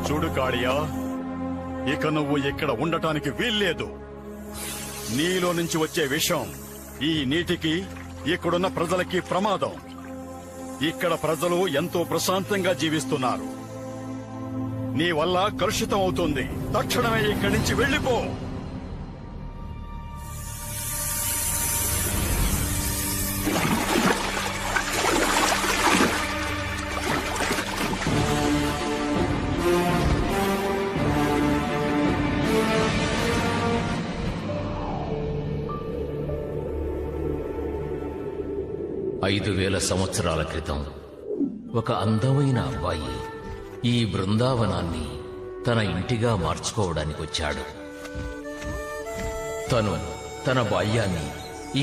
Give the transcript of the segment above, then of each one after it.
చూడు కాళియా, ఇక నువ్వు ఇక్కడ ఉండటానికి వీల్లేదు. నీలో నుంచి వచ్చే విషం ఈ నీటికి, ఇక్కడున్న ప్రజలకి ప్రమాదం. ఇక్కడ ప్రజలు ఎంతో ప్రశాంతంగా జీవిస్తున్నారు. నీ వల్ల కలుషితం అవుతుంది. తక్షణమే ఇక్కడి నుంచి వెళ్ళిపో. ఐదు 5000 సంవత్సరాల క్రితం ఒక అందమైన అబ్బాయి ఈ బృందావనాన్ని తన ఇంటిగా మార్చుకోవడానికి వచ్చాడు. తను తన బాల్యాన్ని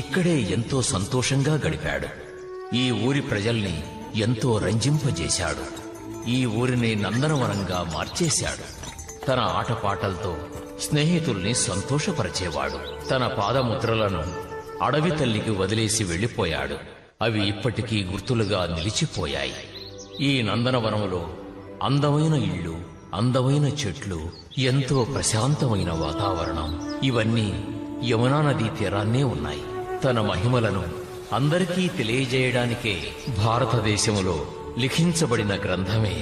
ఇక్కడే ఎంతో సంతోషంగా గడిపాడు. ఈ ఊరి ప్రజల్ని ఎంతో రంజింపజేశాడు. ఈ ఊరిని నందనవనంగా మార్చేశాడు. తన ఆటపాటలతో స్నేహితుల్ని సంతోషపరిచేవాడు. తన పాదముద్రలను అడవి తల్లికి వదిలేసి వెళ్లిపోయాడు. అవి ఇప్పటికీ గుర్తులుగా నిలిచిపోయాయి. ఈ నందనవనంలో అందమైన ఇళ్ళు, అందమైన చెట్లు, ఎంతో ప్రశాంతమైన వాతావరణం, ఇవన్నీ యమునా నదీ తీరాన్నే ఉన్నాయి. తన మహిమలను అందరికీ తెలియజేయడానికే భారతదేశంలో లిఖించబడిన గ్రంథమే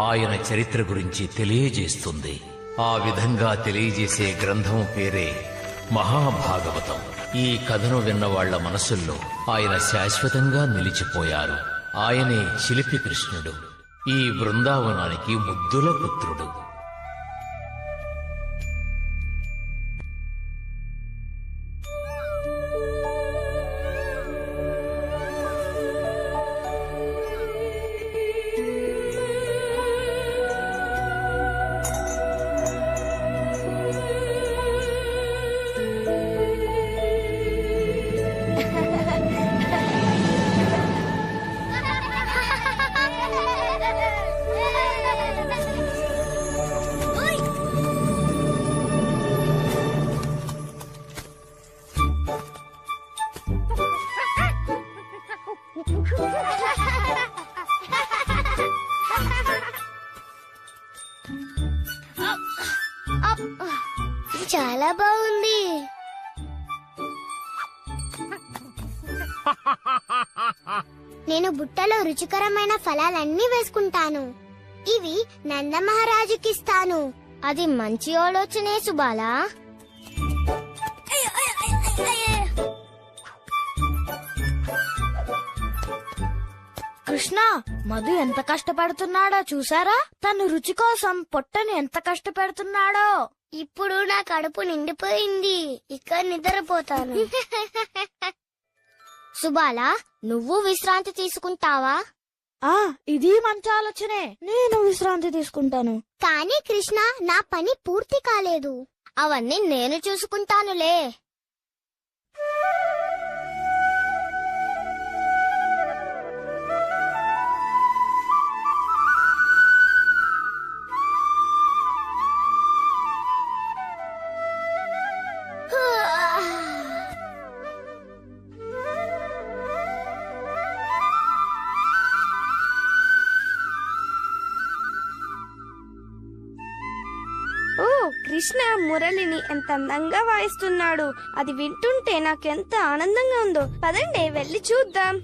ఆయన చరిత్ర గురించి తెలియజేస్తుంది. ఆ విధంగా తెలియజేసే గ్రంథం పేరే మహాభాగవతం. ఈ కథను విన్న వాళ్ల మనసుల్లో ఆయన శాశ్వతంగా నిలిచిపోయారు. ఆయనే శిల్పి కృష్ణుడు, ఈ బృందావనానికి ముద్దుల పుత్రుడు. ఇది చాలా బాగుంది. నేను బుట్టలో రుచికరమైన ఫలాలన్నీ వేసుకుంటాను. ఇవి నందమహారాజుకిస్తాను. అది మంచి ఆలోచనే సుబాలా. కృష్ణ, మధు ఎంత కష్టపడుతున్నాడో చూసారా? తను రుచి కోసం పొట్టని ఎంత కష్టపెడుతున్నాడో. ఇప్పుడు నా కడుపు నిండిపోయింది. ఇక నిద్రపోతాను. సుబాలా, నువ్వు విశ్రాంతి తీసుకుంటావా? ఇది మంచి ఆలోచనే. నేను విశ్రాంతి తీసుకుంటాను. కానీ కృష్ణ, నా పని పూర్తి కాలేదు. అవన్నీ నేను చూసుకుంటానులే. కృష్ణ మురళిని ఎంత అందంగా వాయిస్తున్నాడు. అది వింటుంటే నాకెంత ఆనందంగా ఉందో. పదండి వెళ్ళి చూద్దాం.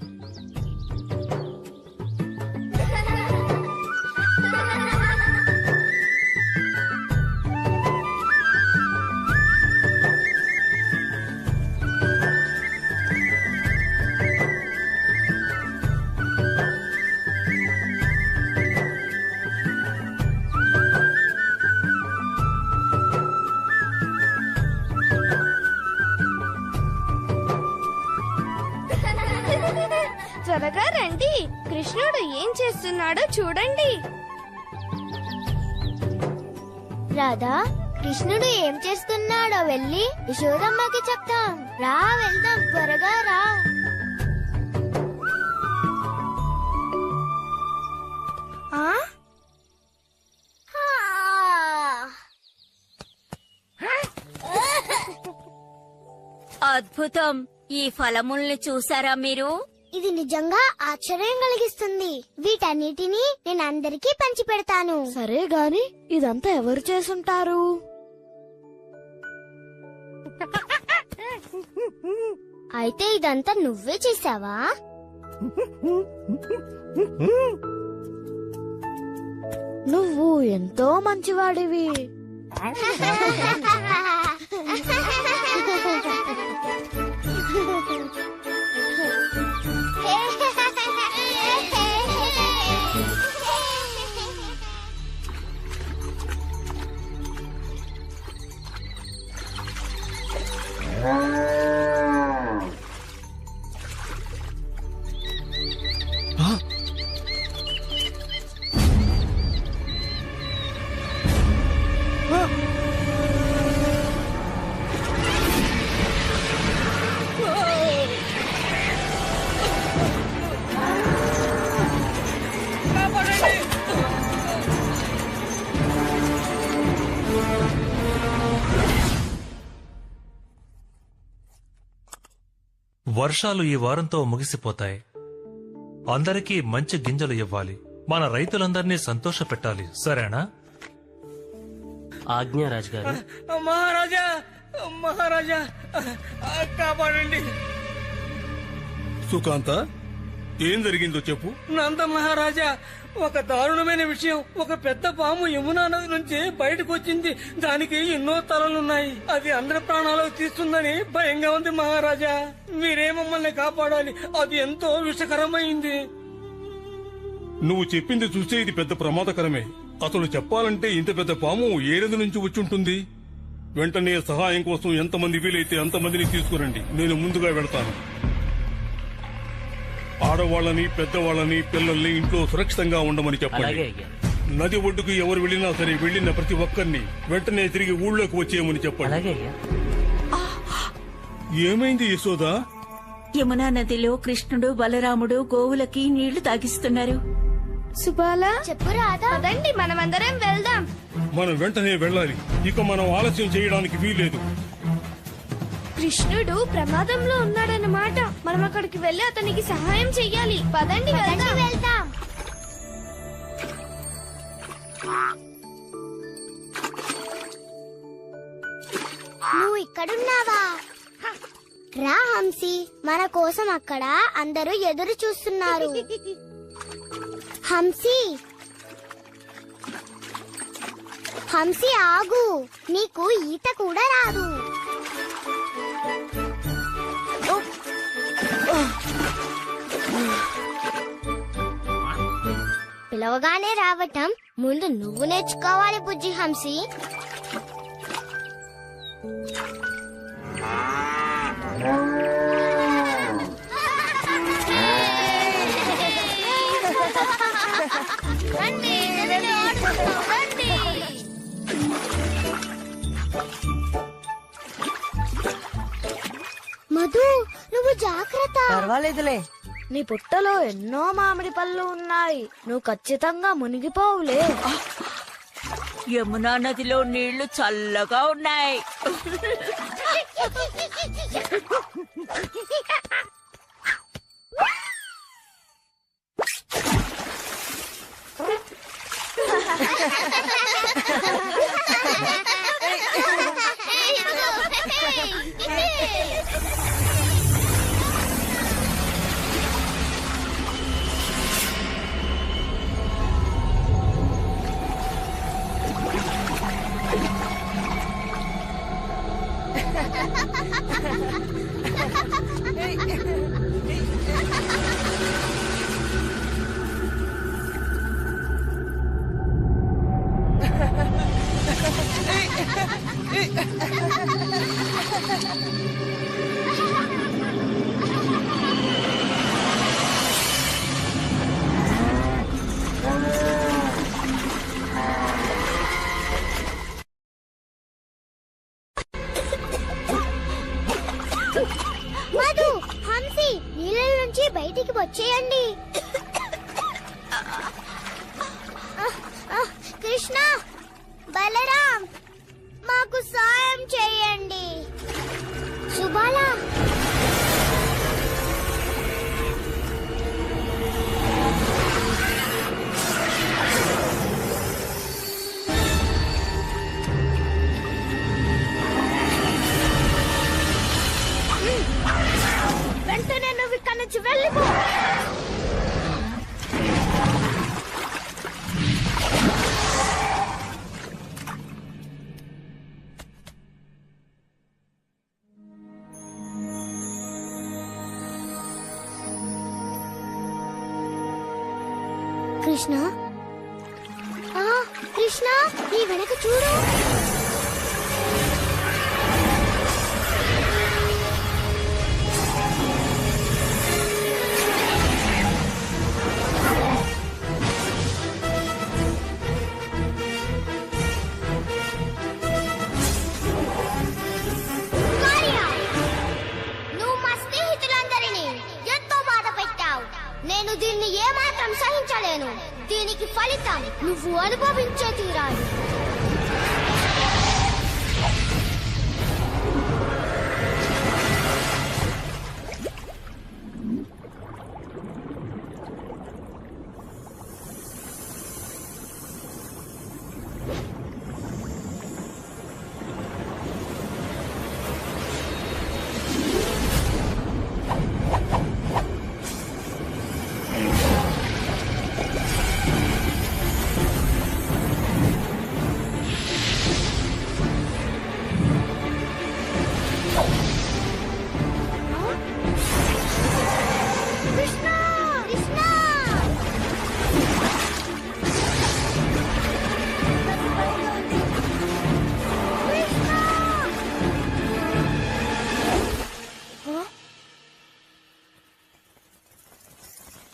త్వరగా రండి, కృష్ణుడు ఏం చేస్తున్నాడో చూడండి. రాధా, కృష్ణుడు ఏం చేస్తున్నాడో వెళ్ళి యశోదమ్మకి చెప్తాం. రా వెళ్దాం, త్వరగా రా. అద్భుతం! ఈ ఫలముల్ని చూసారా మీరు? ఇది నిజంగా ఆశ్చర్యం కలిగిస్తుంది. వీటన్నిటినీ నేను అందరికీ పంచి పెడతాను. సరే గాని ఇదంతా ఎవరు చేసుంటారు? అయితే ఇదంతా నువ్వే చేసావా? నువ్వు ఎంతో మంచివాడివి. వర్షాలు ఈ వారంతో ముగిసిపోతాయి. అందరికీ మంచి గింజలు ఇవ్వాలి. మన రైతులందరినీ సంతోష పెట్టాలి. సరేనా? ఆజ్ఞ రాజుగారు. మహారాజా, మహారాజా, కాపాడండి. సుకాంత, ఏం జరిగిందో చెప్పు. నంద మహారాజా, ఒక దారుణమైన విషయం. ఒక పెద్ద పాము యమునా నది నుంచి బయటకు వచ్చింది. దానికి ఎన్నో తలలున్నాయి. అది అందరి ప్రాణాలు తీస్తుందని భయంగా ఉంది మహారాజా. మీరే మమ్మల్ని కాపాడాలి. అది ఎంతో విషకరమైంది. నువ్వు చెప్పింది చూస్తే ఇది పెద్ద ప్రమాదకరమే. అసలు చెప్పాలంటే ఇంత పెద్ద పాము ఏడది నుంచి వచ్చుంటుంది. వెంటనే సహాయం కోసం ఎంతమంది వీలైతే అంతమందిని తీసుకురండి. నేను ముందుగా వెళతాను. ఆడవాళ్ళని, పెద్దవాళ్ళని, పిల్లల్ని ఇంట్లో సురక్షితంగా ఉండమని చెప్పండి. నది ఒడ్డుకు ఎవరు వెళ్లినా సరే వెళ్లిన ప్రతి ఒక్కరిని వెంటనే తిరిగి ఊళ్ళోకి వచ్చేయమని చెప్పండి. ఏమైంది యశోదా? యమునా నదిలో కృష్ణుడు, బలరాముడు గోవులకి నీళ్లు తాగిస్తున్నారు. సుబాలా, చెప్పు రాధా. పదండి మనమందరం వెళ్దాం. మనం వెంటనే వెళ్ళాలి. ఇక మనం ఆలస్యం చేయడానికి వీల్లేదు. కృష్ణుడు ప్రమాదంలో ఉన్నాడన్నమాట. మనం అక్కడికి వెళ్ళి అతనికి సహాయం చెయ్యాలి. పదండి వెళ్దాం. నువ్వు ఇక్కడున్నావా? రా హంసి, మన కోసం అక్కడ అందరూ ఎదురు చూస్తున్నారు. హంసి, హంసి ఆగు, నీకు ఈత కూడా రాదు. పిలవగానే రావటం ముందు నువ్వు నేర్చుకోవాలి బుజ్జి హంసి. మధు, నువ్వు జాగ్రత్త. పర్వాలేదులే. నీ పుట్టలో ఎన్నో మామిడి పళ్ళు ఉన్నాయి. నువ్వు ఖచ్చితంగా మునిగిపోవులే. యమునా నదిలో నీళ్లు చల్లగా ఉన్నాయి. మధు, హంసి, నీళ్ళ నుంచి బయటికి వచ్చేయండి. కృష్ణ, బలరాం, మాకు సాయం చేయండి. సుబాలా, వెంటనే నువ్వు ఇక్కడి నుంచి వెళ్ళిపో. కృష్ణ, కృష్ణ, నీ వెనక చూడు. నువ్వు మా స్నేహితులందరినీ ఎంతో బాధ పెట్టావు. నేను దీన్ని ఏమాత్రం సహించలేను. దీనికి ఫలితం నువ్వు అనుభవించే తీరాలి.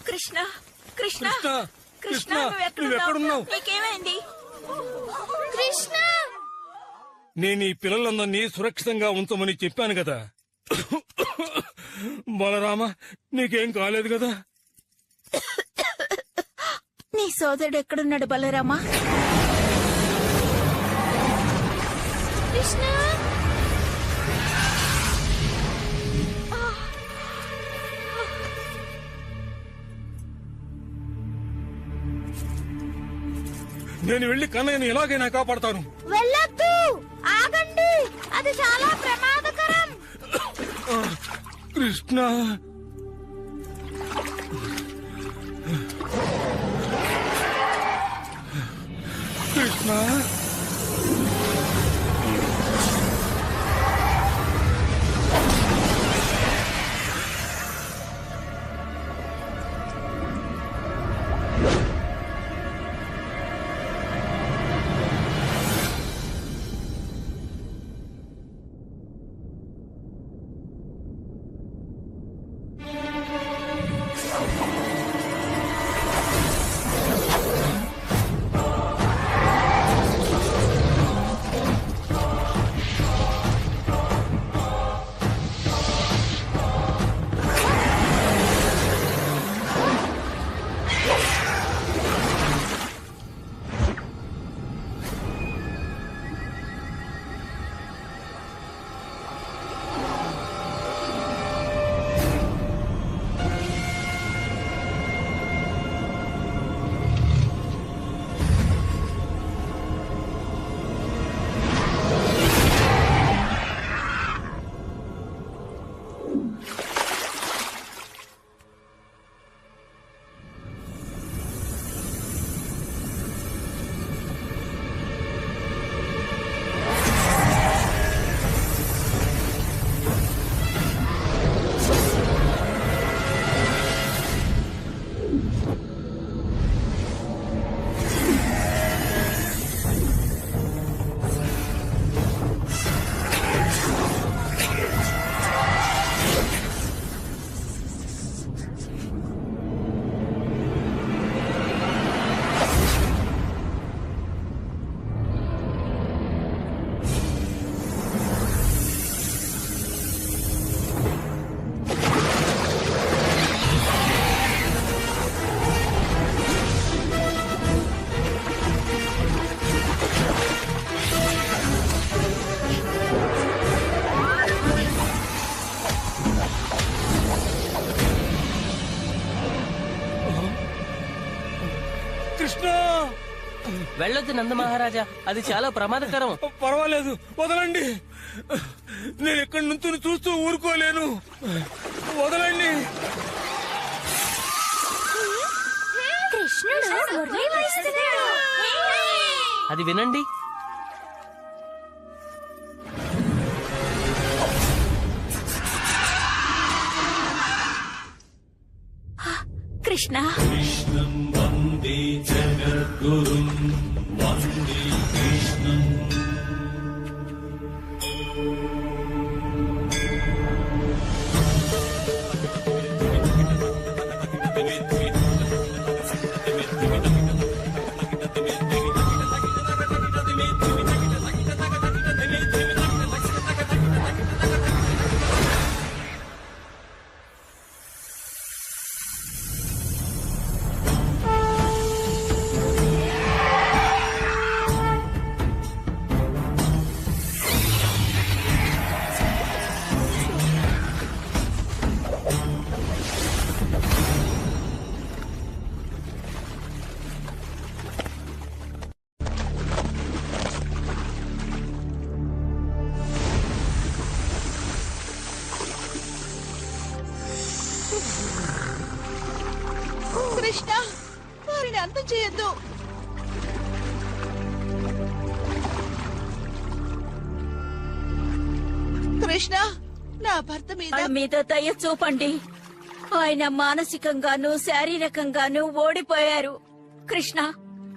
కృష్ణ కృష్ణ కృష్ణ, కృష్ణ నువ్వెక్కడున్నావు? నువ్వెక్కడున్నావు? నీకేమైంది? కృష్ణ, నేను ఈ పిల్లలందరినీ సురక్షితంగా ఉంచమని చెప్పాను కదా. బలరామ, నీకేం కాలేదు కదా? నీ సోదరుడు ఎక్కడున్నాడు బలరామా? కృష్ణ, నేను వెళ్లి కన్నయ్యని ఎలాగైనా కాపాడతాను. వెళ్ళొద్దు, ఆగండి, అది చాలా ప్రమాదకరం. కృష్ణ కృష్ణ కృష్ణ వెళ్ళొద్దు నంద మహారాజా, అది చాలా ప్రమాదకరం. పర్వాలేదు, వదలండి. నేను ఎక్కడి నుంచి చూస్తూ ఊరుకోలేను. వదలండి. కృష్ణుడు మురళి వాయిస్తున్నాడు. అది వినండి. కృష్ణ కృష్ణ వారిని అంతం చేయొద్దు. కృష్ణ నా భర్త మీద దయ చూపండి. ఆయన మానసికంగాను శారీరకంగాను ఓడిపోయారు. కృష్ణ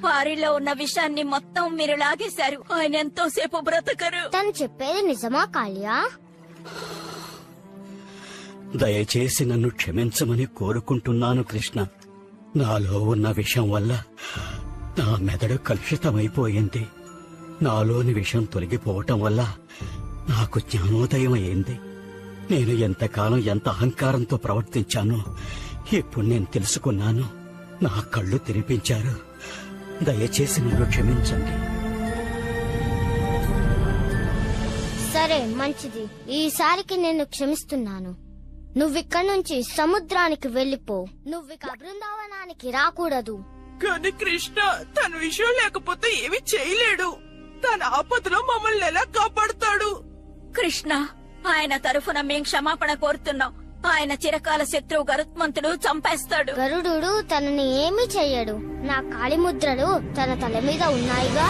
వారిలో ఉన్న విషయాన్ని మొత్తం మీరు లాగేశారు. ఆయన ఎంతోసేపు బ్రతకరు. తను చెప్పేది నిజమా కాళియా? దయచేసి నన్ను క్షమించమని కోరుకుంటున్నాను కృష్ణ. నాలో ఉన్న విషం వల్ల నా మెదడు కలుషితమైపోయింది. నాలోని విషం తొలగిపోవటం వల్ల నాకు జ్ఞానోదయం అయింది. నేను ఎంతకాలం ఎంత అహంకారంతో ప్రవర్తించానో ఇప్పుడు నేను తెలుసుకున్నాను. నా కళ్ళు తెరిపించారు. దయచేసి నన్ను క్షమించండి. సరే, మంచిది. ఈసారికి నేను క్షమిస్తున్నాను. నువ్విక్కడి నుంచి సముద్రానికి వెళ్ళిపో. నువ్విక బృందావనానికి రాకూడదు. కానీ కృష్ణ తన విషయం లేకపోతే ఏమి చేయలేడు. తన ఆపదలో మమ్మల్ని ఎలా కాపాడుతాడు? కృష్ణ, ఆయన తరఫున మేం క్షమాపణ కోరుతున్నాం. ఆయన చిరకాల శత్రువు గరుత్మంతుడు చంపేస్తాడు. గరుడు తనని ఏమీ చెయ్యడు. నా కాలి ముద్రలు తన తల మీద ఉన్నాయిగా.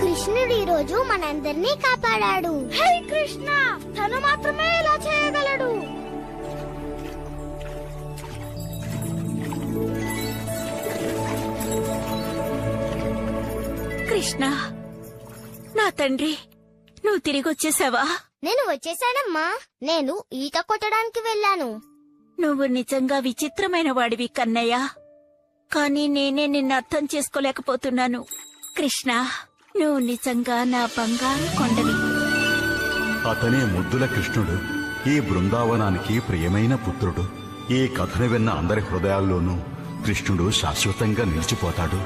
కృష్ణుడు ఈ రోజు మనందరినీ కాపాడాడు. హే కృష్ణ, తను మాత్రమే ఇలా చేయగలడు. కృష్ణ, నా తండ్రి, నువ్వు తిరిగొచ్చేసావా? నేను వచ్చేసానమ్మా. నేను ఈత కొట్టడానికి వెళ్ళాను. నువ్వు నిజంగా విచిత్రమైన వాడివి కన్నయ్య. కానీ నేనే నిన్ను అర్థం చేసుకోలేకపోతున్నాను. కృష్ణ, నువ్వు నిజంగా నా బంగారు కొండవి. అతనే ముద్దుల కృష్ణుడు, ఈ బృందావనానికి ప్రియమైన పుత్రుడు. ఈ కథను విన్న అందరి హృదయాల్లోనూ కృష్ణుడు శాశ్వతంగా నిలిచిపోతాడు.